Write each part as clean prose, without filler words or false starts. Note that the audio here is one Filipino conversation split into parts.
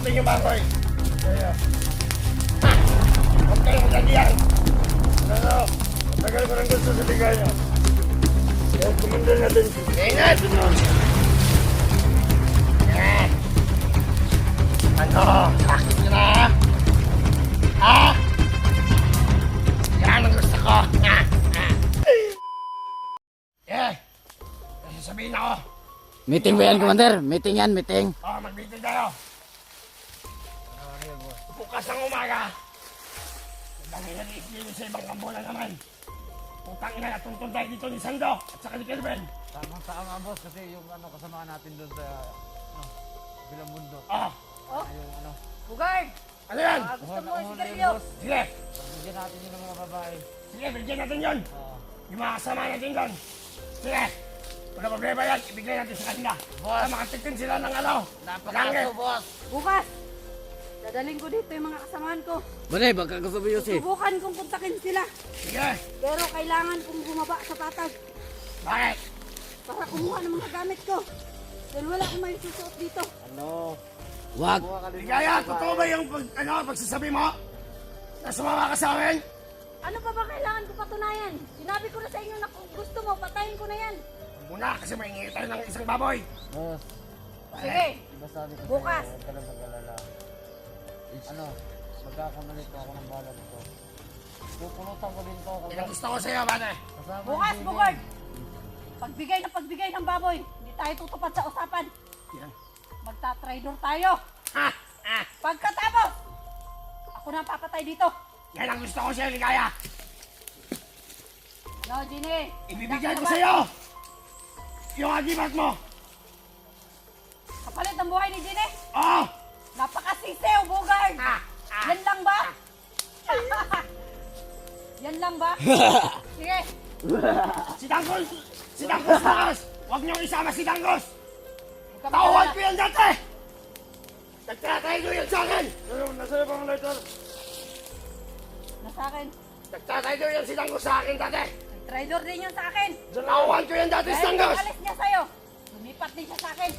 natin yung baboy. Kaya. Ha! Huwag kayong ganyan. Ano? Tagal ko rin gusto sa ligaya. Kaya kumandal natin. Ingat! Eh! Ano? Sakit nyo na? Ha? Yan ang gusto ko. Ha? Ha? Eh! Kasi sabihin ako. Meeting ba yan, Commander? Meeting yan, meeting. Oo, mag-meeting tayo. Bukas ng umaga. Dahil nag-iisip sa ibang kampo na naman. Putang ina, tuntun tayo dito ni Sando at saka ni Kelvin. Tamang-tama boss kasi yung kasama natin doon sa bilang mundo. Oh, Yung Bugard! ano yan? Gusto mo Una si yun, Garillo? boss. Sige, Pagbigyan natin yun ng mga babae. sige, bigyan natin yun. Oo. Yung mga kasama natin doon. Sige, wala problema yan, ibigay natin sa kanila. Para makatikin sila ng ano. Langit. boss. Bukas! Dadaling ko dito yung mga kasamaan ko. Balay, baka gusto mo yun Subukan kong kontakin sila. Sige, Pero kailangan kong bumaba sa patag bakit? para kumuha ng mga gamit ko. Dahil wala akong may susuot dito. Ano? Wag. Buha ka din Ligaya, totoo ba yung pagsasabi mo? Na sumama ka sa amin? Ano pa ba kailangan ko patunayan? Sinabi ko na sa inyo na kung gusto mo, patayin ko na yan. Muna kasi may hingi tayo ng isang baboy. Boss, Sige, diba sabi ko Bukas. sa'yo, huwag ka na mag-alala. Ano? Magkakamalit ko ako ng balat ko. Pupunutan ko din to. Yan ang gusto ko sa'yo, bate. Kasama bukas, yung Bugard! Pagbigay ng baboy, hindi tayo tutupad sa usapan. Yan. Magta-trader tayo. Ha! Ha! Pagkatapos, ako na ang papatay dito. Yan ang gusto ko sa'yo, Ligaya. Ano, Ginny? Ibibigay ko sa'yo yung agimat mo. Kapalit ang buhay ni Ginny? Oh! Napakasisew, Bugard! Ha! Ha! Yan lang ba? Yan lang ba? Sige, Si Dangos! Si Dangos Lakas! Huwag niyong isama si Dangos! huwag ka Tawad mag-alala. ko yan dati! Nagtatay ko yan sa akin! Nasa'yo pa ang lighter? Nasa akin. Nagtatay ko yan si Dangos sa akin dati! Trader din yun sa akin. Tawad ko yan dati si Dahil Dangos! nung alis niya sa'yo, lumipat din siya sa akin.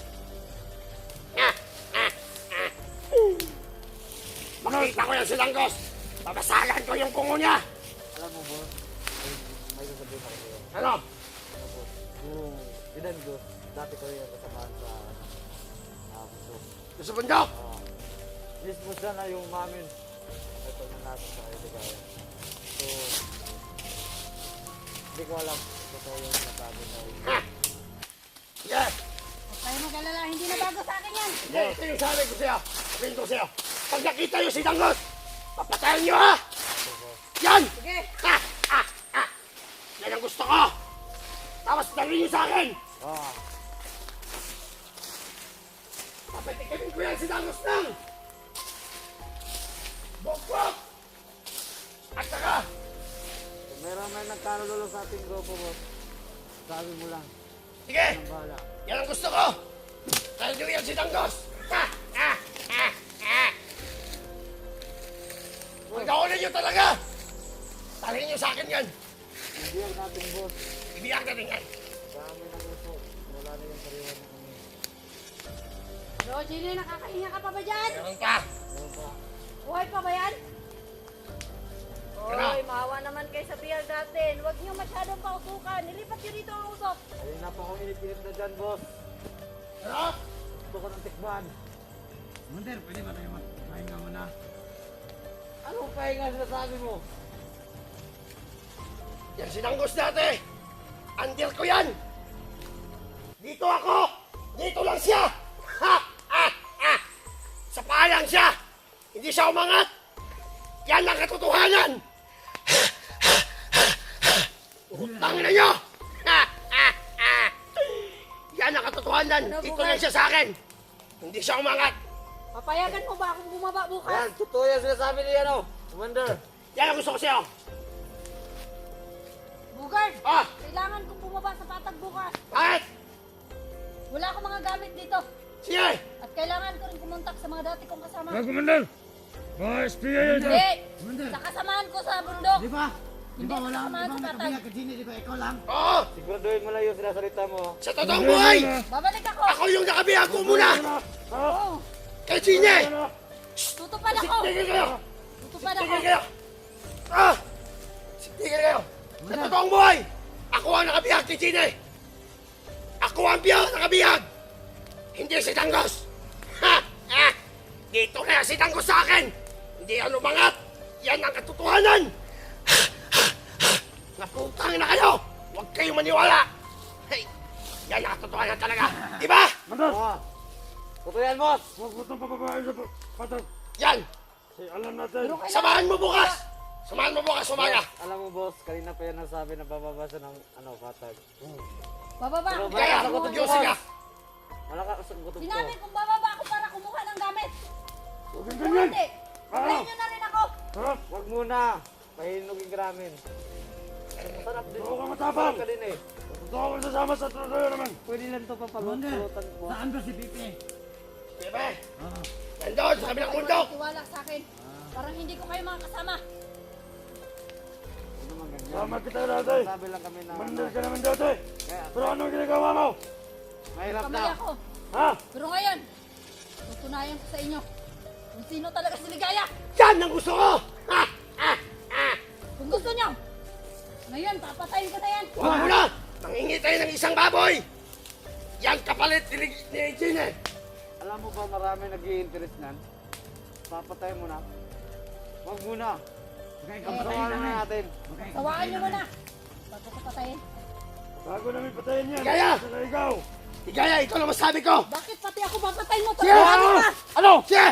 Makita ko yan si Dangos! Babasagan ko yung kungo niya! Alam mo, boss, may sasabihin ako sa'yo. Ano? Ano, boss? Yung ilan ko, dati ko yung kasamaan sa mundo. Gusto bundok? Mismo siya na yung mamin. Ito na natin sa kailigaya. So, hindi ko alam totoo yung sinasabi na yun. Ha! Yes! Huwag kayo mag-alala, hindi na bago sa akin yan. Hindi, ito yung sabi ko sa'yo. Sabihin ko sa'yo. Pag nakita niyo si Dangos, papatayin niyo ha! Yan! Sige, Ha! Ha! Ha! Yan ang gusto ko! Tapos dalhin niyo sa akin! Ah, Papatikin ko yan si Dangos ng bukbok! At saka, kung meron may nagkanulo sa ating grupo, boss, sabi mo lang, sige! ang bahala. Yan ang gusto ko! Dalhin niyo yan si Dangos! Ha! Ha! Ha! Ha! Pagkaunin niyo talaga! Dalhin niyo sa akin yan! Ibigyan natin, boss. Ibigyan natin yan! Sa amin ang gusto. Wala na yung sariwan na kami. Bro, Ginny, nakakahinga ka pa ba dyan? Meron pa! Meron pa. Buhay pa ba yan? Ano? Oy, maawa naman kayo sa PR natin. Huwag niyo masyadong pausukan. Nilipat niyo dito ang usok. Kanina pa akong init-init na dyan, boss. Ano? Gusto ko ng tikman. Commander, pwede ba tayo magpahinga muna? Anong pahinga sinasabi mo? Yan si Dangos dati! Andir ko yan! Dito ako! Dito lang siya! Ha! Ha! Ha! Sa paa lang siya! Hindi siya umangat! Yan ang katotohanan! Utang na nyo! Ha! Ha! Ha! Yan ang katotohanan! Ano, Dito Bugay? lang siya sa akin! Hindi siya umangat! Papayagan mo ba akong bumaba bukas? Yan, totoo yung sinasabi ni ano, Commander. Yan ang gusto ko sa'yo! Bugard, Ah! kailangan kong bumaba sa patag bukas. Bakit? Wala akong mga gamit dito. Sige! At kailangan ko rin kumontak sa mga dati kong kasama. Commander! Mga SPA yun! Hindi! Sa kasamahan ko sa bundok. Di ba? Di ba wala Di ba may kabiyak ka Ginny? Di ba ikaw lang? Oo! Siguraduhin mo lang yung sinasalita mo. Sa totoong buhay! Babalik ako. Ako yung nakabihag ko muna! Oo. Kay Gine! Tutupad ako! Tigil kayo! Tutupad ako! Tigil kayo! Ah! Tigil kayo! Sa totoong buhay, ako ang nakabihag kay Gine! Ako ang nakabihag! Hindi si Danggos! Ha! Ha! Dito kaya si Danggos sa akin! Hindi yan umangat! Yan ang katotohanan! Naputang na kayo! Huwag kayong maniwala! Hey! Yan ang katotohanan talaga! Diba? Oo. Totoo yan, boss. Huwag mo itong pababae sa patag. Yan! Alam natin. Samahan mo bukas! Samahan mo bukas umaga! Alam mo, boss, kanina pa yan nasabi na bababa siya ng patag. Bababa! Pero Kaya, Malakas ang Diyos ka! Malakas ang kutob ko. Sinabi kong bababa ako para kumuha ng gamit! Huwag kang Kung ganyan. hindi, sabihin nyo na rin ako! Ha? Wag muna. Pahinugin gramin. Masarap din. Oo ka matapang. Masarap ka din eh. Gusto ko sasama sa trotoyo naman. Pwede lang ito Commander, papapulutan ko. saan ba si Pipe? Bebe! Ah, Nandun sa kabilang bundok! Tiwala sa akin. Parang hindi ko kayo makakasama. Ano naman ganyan? sama kita dati. Sabi lang kami na Mandal ka naman dati. Kaya, Pero ano ginagawa mo? mahirap Kamali na. ako. Ha? Pero ngayon, tutunayan ko sa inyo kung sino talaga si Ligaya. Yan ang gusto ko! Ha! Ha! Ha! Kung gusto nyo, ngayon, papatayin ko na yan. Huwag mo na! Mangingi tayo ng isang baboy! Yan kapalit ni Gine! Alam mo ba marami nag-i-interest nan? Papatay mo na. Wag muna. Okay, Kapatawan na natin. Okay. Sawaan nyo muna. Bago ko patayin. Bago namin patayin yan. Ligaya! Saka ikaw. Ligaya, ito lang masabi ko! Bakit pati ako papatayin mo? Sige! Tulungan ka! Ano? Sige!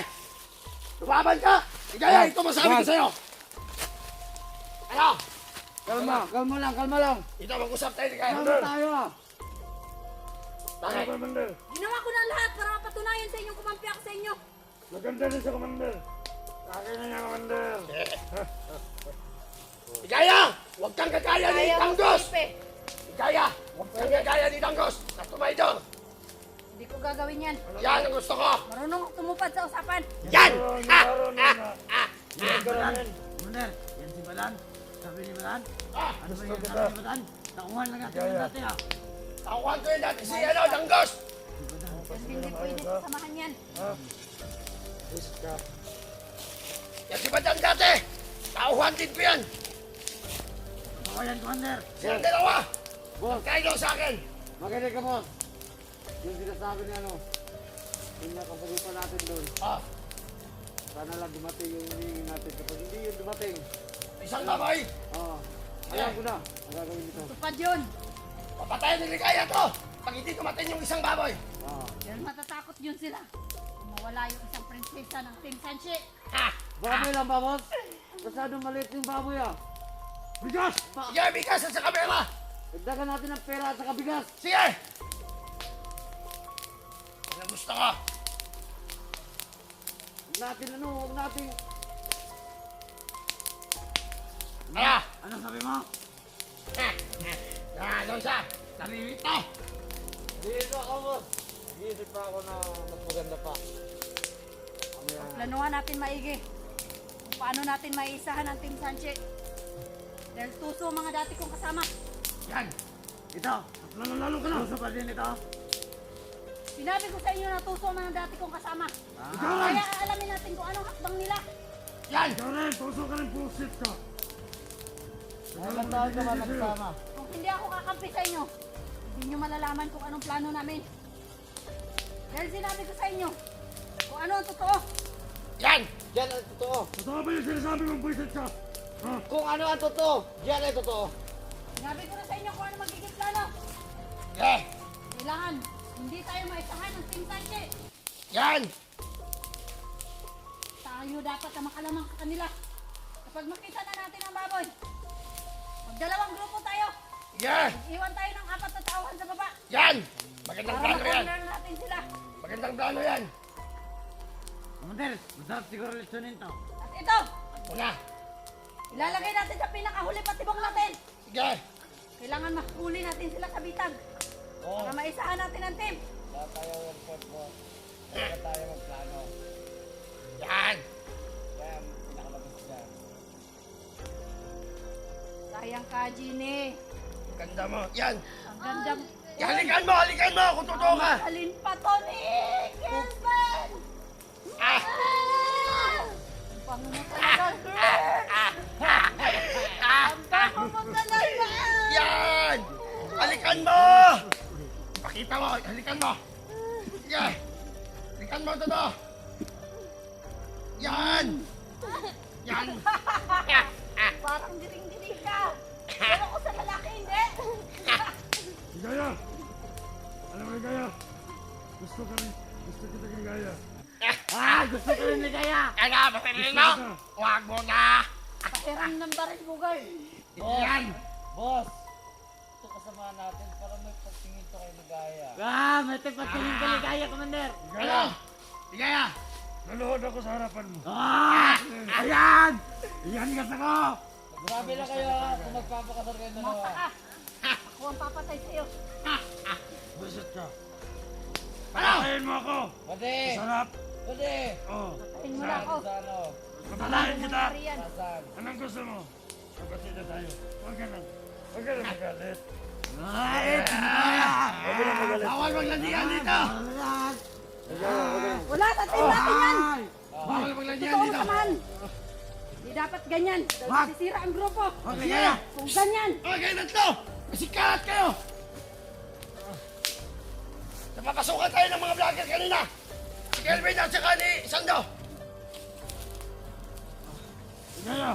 Lumaban ka! Ligaya, ito masabi ko sa'yo! Ano? Kalma lang. Ito, mag-usap tayo, Ligaya! Kalma tayo ah. Bakit? Ano, Commander? Ginawa ko na lahat para mapatunayan sa inyong kumampi ako sa inyo. Maganda rin sa Commander. Akin na niya, Commander. Ligaya! Huwag kang kagaya ni Kaya mo, Danggos! Felipe. Ligaya! Huwag kang kagaya ni Danggos! Na tumaydo! Hindi ko gagawin yan. Yan ang gusto ko! Marunong ako tumupad sa usapan. Yan! Meron, Ha! meron Ha! na. Ha! Yan ka namin. Commander, yan si Balan. Sabi ni Balan. Ah! Ano ba yan sabi ni Balan? Takuhan lang natin yan dati ha. Takuhan ko yun dati si Danggos! Yan hindi pwede samahan yan. Yan si Badan dati! Tauhan din ko yan! Totoo yan, Commander. Silang dalawa! Boss, Kayo sa akin! makinig ka boss. Yung sinasabi ni ano, yung nakasagupan natin doon. Ah! Sana lang dumating yung hinihingi natin. Kapag hindi yun dumating, Isang baboy! alam ko na ang gagawin nito. Tupad yun. Papatayin ni Ligaya to! Pag hindi tumating yung isang baboy! Yan matatakot yun sila. Kung mawala yung isang prinsesa ng Team Sanchi. Ha! Baboy lang ba boss? Masyadong maliit yung baboy ah. Bigas! Sige, bigas at sa kamera! Dagdagan natin ng pera at saka bigas. Sige! Ano gusto ko? Huwag natin. Ano? Ano sabi mo? Doon siya! Naririto! Dito ako boss. Iisip pa ako na mas maganda pa. Planuhan natin maigi. Kung paano natin maiisahan ang Team Sanchi. Dahil tuso ang mga dati kong kasama. Yan! Ito, lalo ka na. Gusto pa din ito. Sinabi ko sa inyo na tuso ang mga dati kong kasama. Ikaw rin. Kaya aalamin natin kung anong hakbang nila. Yan! Ikaw rin, puso ka rin, pusit ka. Ilan taon ka ba nagsama? Kung hindi ako kakampi sa inyo, hindi nyo malalaman kung anong plano namin. Dahil sinabi ko sa inyo, kung ano ang totoo. Yan! Yan ang totoo. Totoo ba yung sinasabi mong pusit ka? Ha? Kung ano ang totoo, yan ang totoo. Sinabi ko na sa inyo kung ano magiging plano. Sige! Kailangan, hindi tayo maisahan ng Team Sanchi. Yan! Tayo dapat na makalamang sa kanila. Kapag makita na natin ang baboy, magdalawang grupo tayo. Sige! Iwan tayo ng 4 na tauhan sa baba. Yan! Magandang Para plano yan! ma-corner natin sila. Magandang plano yan! Commander, masarap siguro lechonin to. At ito, Una! ilalagay natin sa pinakahuli patibong natin. Sige! Kailangan mahuli natin sila sa bitag. Oo! Para maisahan natin ang team. Lahat tayo report mo. Lahat tayo magplano. Yan! Kaya nakalabas dyan. Sayang ka, Ginny. Ganda mo! Yan! Ang gandang... Halikan mo! Halikan mo! Kung totoo ka! Alin pa to ni Kelvin? Ang bango mo talaga. Ang bango mo talaga. Yan! Halikan mo! Pakita mo, halikan mo! Yan! Halikan mo ito to! Yan! Yan! Parang giring-giring ka. Pero ko sa lalaki, hindi. Ligaya! Alam mo, Ligaya? Gusto kita Ligaya. Gusto ko rin ligaya! Kaya, pasarilin mo! Huwag mo na! Pakiram ng baril, Bugard. Yan! Boss! Ito kasama natin para may pagtingin to kay ligaya. May tagpatingin ka Ligaya, Commander! Ano? Ligaya! Naluhod ako sa harapan mo. Ayan! Iyan ka ako! Grabe lang kayo ha, kung magpapakasal kayo dalawa. Ako ang papatay sa'yo. Buset ka. Ano? Patayin mo ako! Pwede! Sarap! Pwede! Oh, Patayin mo na ako. Sa ano? patayin kita! Nangyari yan. Nasaan? Anong gusto mo? Kapatid na tayo. Huwag ka lang. Huwag ka lang magalit. Bawal maglandian dito! Wala, tatay natin yan. Bawal maglandian Totoo dito! naman. Hindi dapat ganyan. Sisira ang grupo. Ligaya! Kung ganyan. Okay na to! Masikalat kayo! Napapasukan tayo ng mga vlogger kanina! Si Kelvin at saka ni Sando! Ligaya!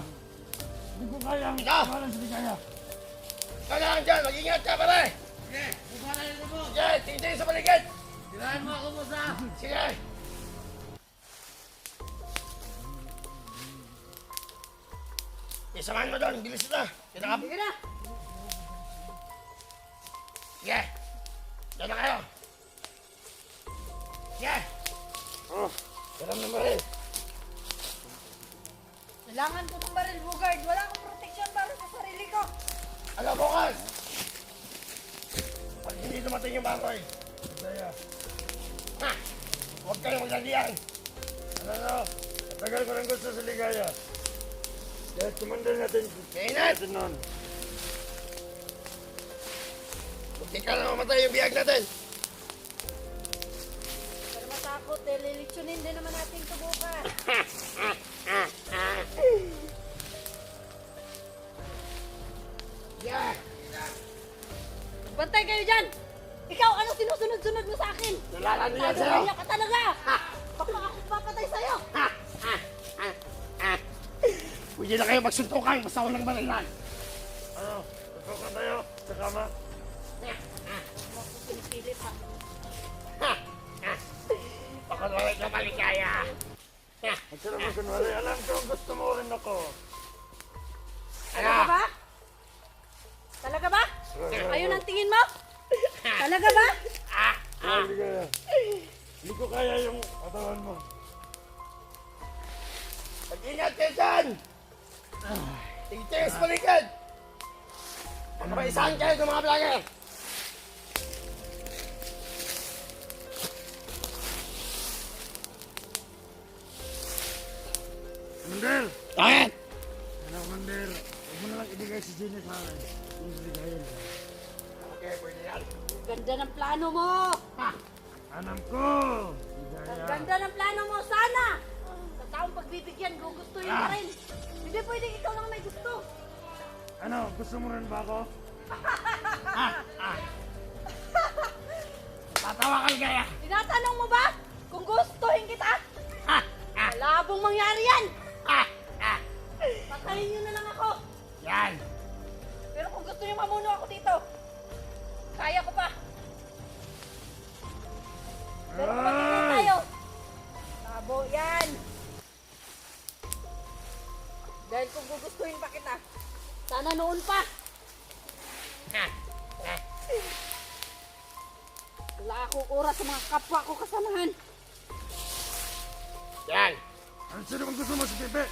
Hindi ko kayang Ito! iwanan si Ligaya. Ikaw na lang dyan! Mag-ingat ka pare! Sige! Bukara nito mo! Sige! Tingin sa paligid! Tirahan mo ako mo sa... Sige! Isamahan mo doon! Bilis na! Pinakap! Sige na. Sige! Diyan na kayo! Sige! Oh! Dalam na rin! Kailangan ko ng baril, Bugard. Wala akong proteksyon para sa sarili ko. Ano bukas? Pag hindi dumating yung bakoy, Ligaya, ha! Huwag kayong maglandian! ano? Tagal ko rin gusto si Ligaya. Dahil Commander natin. Mainit! Natin noon. Hindi ka na mamatay yung biyag natin! Pero matakot eh. Lilitsunin din naman natin ito bukas. Yeah! Bantay kayo dyan. Ikaw, ano sinusunod-sunod mo sa akin? Nalalandi yan Tado sa'yo! niya ka talaga. Baka ako papatay sa'yo. Pwede na kayo magsuntukan, basta walang barilan! Ano? Tutukan tayo sa kama. Pinipilit ha. Pakunwari ka maligaya! Huwag ka naman kunwari. Alam ko gusto mo rin ako. Talaga ba? Talaga ba? Ayun ang tingin mo? Talaga ba? Oh, Ligaya. Hindi ko kaya yung katawan mo. Mag-ingat kayo dyan! Tingin sa paligid! Magkabaisahan kayo ng mga vlogger! Commander! Bakit? Ano, Commander? Huwag mo na lang ibigay si Jenny sa akin. Yung si Ligaya. Okay, pwede yan. Ganda ng plano mo. Alam ko! Ang Ligaya. ganda ng plano mo. Sana. Sa taong pagbibigyan, gugustuhin mo rin. Hindi pwedeng ikaw lang may gusto. Ano, gusto mo rin ba ako? Tatawa ka ligaya! Tinatanong mo ba kung gustuhin kita? Malabong mangyari yan. Patayin nyo na lang ako. Yan! Pero kung gusto nyo mamuno ako dito, kaya ko pa. Pero kung magiging tayo, tabo yan. Dahil kung gugustuhin pa kita, sana noon pa. Wala akong oras sa mga kapwa ko kasamahan. Yan! Ano sino bang gusto mo? Si Pepe?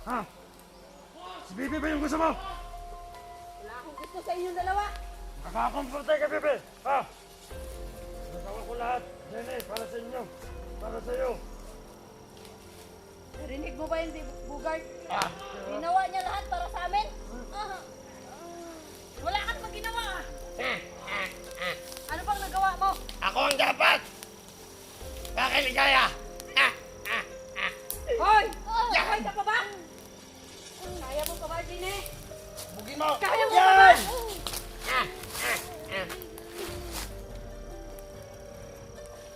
Ha? Si Pepe ba yung gusto mo? Wala akong gusto sa inyong dalawa. Nakakomporte ka, Pepe! Ha? Nagawa ko lahat. Jenny, para sa inyo. Para sa'yo. Narinig mo ba yung Bugard? Ah. Ginawa niya lahat para sa amin? Wala ka namang ginawa. Ano bang nagawa mo? Ako ang dapat! Bakit ligaya? Gine! Bugin mo! Kaya mo ba? Yan!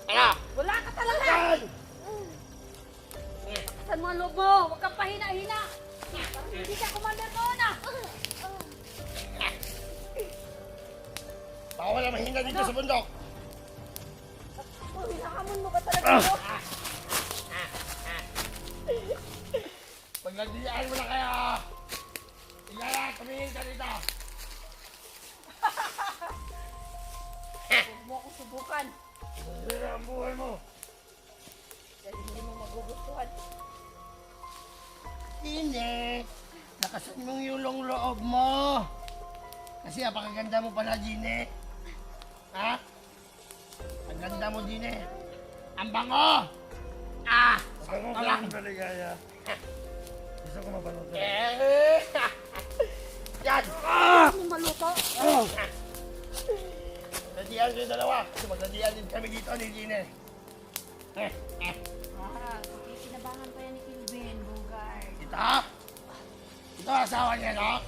Ano? Wala ka talaga! Yan! Saan mo ang loob mo? Huwag kang pahina-hina! Parang hindi ka commander noon ah! Baka wala mahina dito sa bundok. Oh, hinahamon mo ba talaga ito? Paglandian mo na kaya. Tingala, tumingin ka dito. Huwag mo akong subukan. Sira ang buhay mo. Dahil hindi mo magugustuhan. Gine, lakasan mong yulong loob mo. Kasi apakaganda mo pala, Gine. Ha? Ang ganda mo, Gine. Ang bango! Ah! Ako mo Wala. kang maligaya. Gusto ko mapanood ka. Eh! Yan! Ano maluto? Nadiyan kayo dalawa. Kasi magladian din kami dito ni Gine. Ah, kinabangan pa yan ni Kilvin, Bogart. Ito? Ito ang asawa niya, no?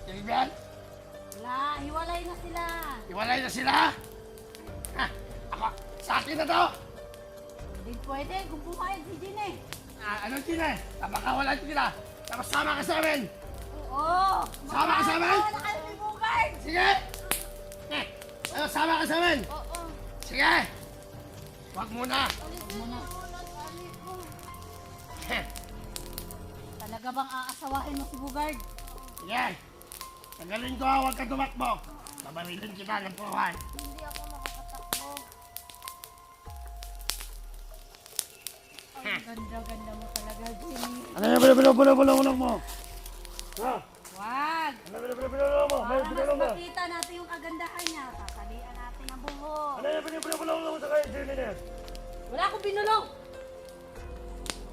Silvian? Wala, hiwalay na sila. Iwalay na sila? Ha? Ako, sa akin na to! Hindi pwede kung pumayag si Gine. Anong Gine? Napakawalan kita. Tapos sama ka sa amin. Oo! Sama ka sa amin? Wala kayo ni Bogart! Sige! Ano, sama ka sa amin? Oo. Sige! Huwag muna. Talaga bang aasawahin mo si Bogart? Sige! Tagalin ko, huwag ka tumakbo. Babarilin kita ng puruhan. Hindi ako makakatakbo. Ang ganda-ganda mo talaga, Jimmy. Ano yung bulong mo? Ha? Wag! Ano yung bulong mo? May Para bulong mas mo? makita natin yung kagandahan niya, tatalian natin ang buhok. Ano yung bulong mo sa kayo, Jimmy Ness? Wala akong binulong!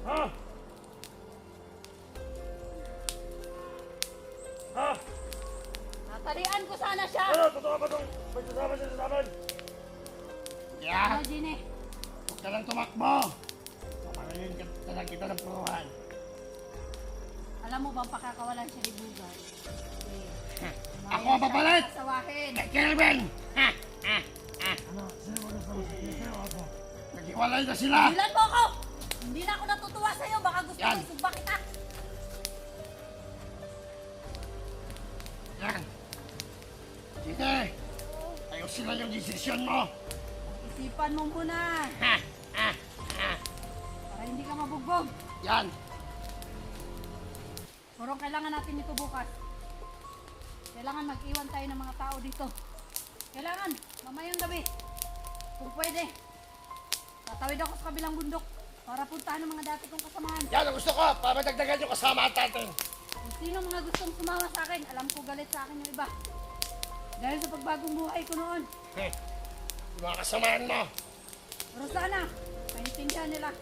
Ha? Ha? Tatalian ko sana siya! Ano? Totoo ba itong magsasama siya sa amin? Yeah! Ano, Ginny? Huwag ka lang tumakbo. Babarilin kita ng puruhan. Alam mo bang pakakawalan siya ni Bogart? Ako ang papalit! Asawahin! Kay Kelvin! Ano? Sino mo gusto mo? Sino ako? Naghiwalay na sila! Bilan mo ako! Hindi na ako natutuwa sa'yo, baka gusto Yan. mo isugba kita! Yan! Sige! Ayusin lang yung desisyon mo! Isipan mo muna! Para hindi ka mabugbog! Yan! Pero kailangan natin ito bukas. Kailangan mag-iwan tayo ng mga tao dito. Kailangan, mamayang gabi. Kung pwede, tatawid ako sa kabilang bundok para puntahan ng mga dati kong kasamahan. Yan ang gusto ko! Para madagdagan yung kasama natin! Kung sino mga gustong sumama sa akin, alam ko galit sa akin yung iba. Dahil sa pagbagong buhay ko noon. Yung mga kasamaan mo! Pero sana, maintindihan nila.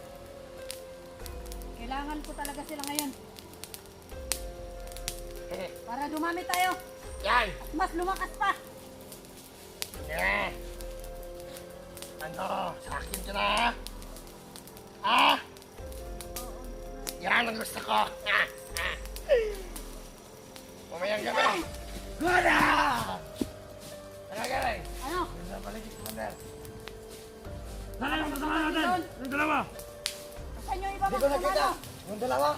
Kailangan ko talaga sila ngayon. Para dumami tayo. Yan! At mas lumakas pa. Yeah. Ano? Sa akin ka na? Ha? Yan ang gusto ko! Mamayang gabi! Guna! Ano galing? Ano? Nabaligit ko na. Saan yung kasama natin? Yung dalawa? Saan yung iba Hindi ko mga nakita! kasama? Yung dalawa?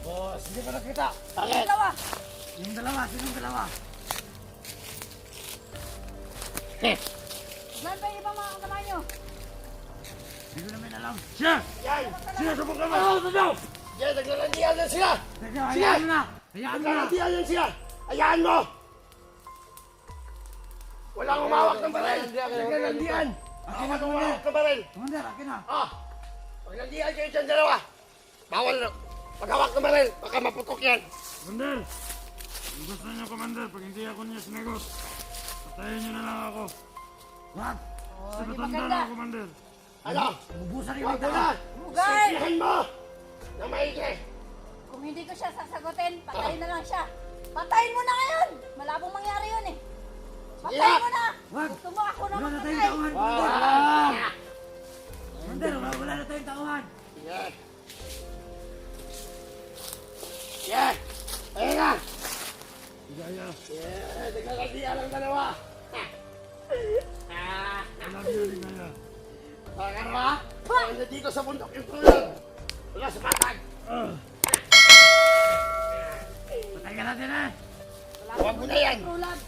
Boss, hindi ko nakita! Yung Bakit? dalawa. Yung dalawa? Sino yung dalawa? Saan ba yung iba mga kasama nyo? Hindi ko namin alam. Siya! Yan! Siya, subukan mo! Ano? Ano? Yan! Naglalandian yan sila! Teka, hayaan mo na! Hayaan mo na! Naglalandian yan sila! Hayaan mo! Walang umawak ng baril! Naglalandian! Ako na umawak ng baril! Commander, akin na! Ah! Maglandian kayo dyan dalawa! Bawal na! Maghawak ng baril! Baka maputok yan! Commander! Kung gusto niyo, Commander, pag hindi ako niya sinagot, patayin niyo na lang ako. What? Oh, Sa di matanda maganda. na ako, Commander. Ano? Bubusan Huwag mo na! Bugay! Sabihan mo! Na maigi! Kung hindi ko siya sasagutin, patayin na lang siya. Patayin mo na ngayon! Malabong mangyari yun eh. Patayin mo na! Wag! Gusto mo ako na Wala na tayong magpatay. tauhan, Commander! Ah! Commander, wala na tayong tauhan! Yeah! Yeah! Ayun na! Ligaya. Nagkakaldian ang dalawa. I love you, Ligaya. Pakarwa, nandito sa bundok yung tulog. Wala sa patag. Patay ka natin eh. Wala Huwag mo na yan. Tulad.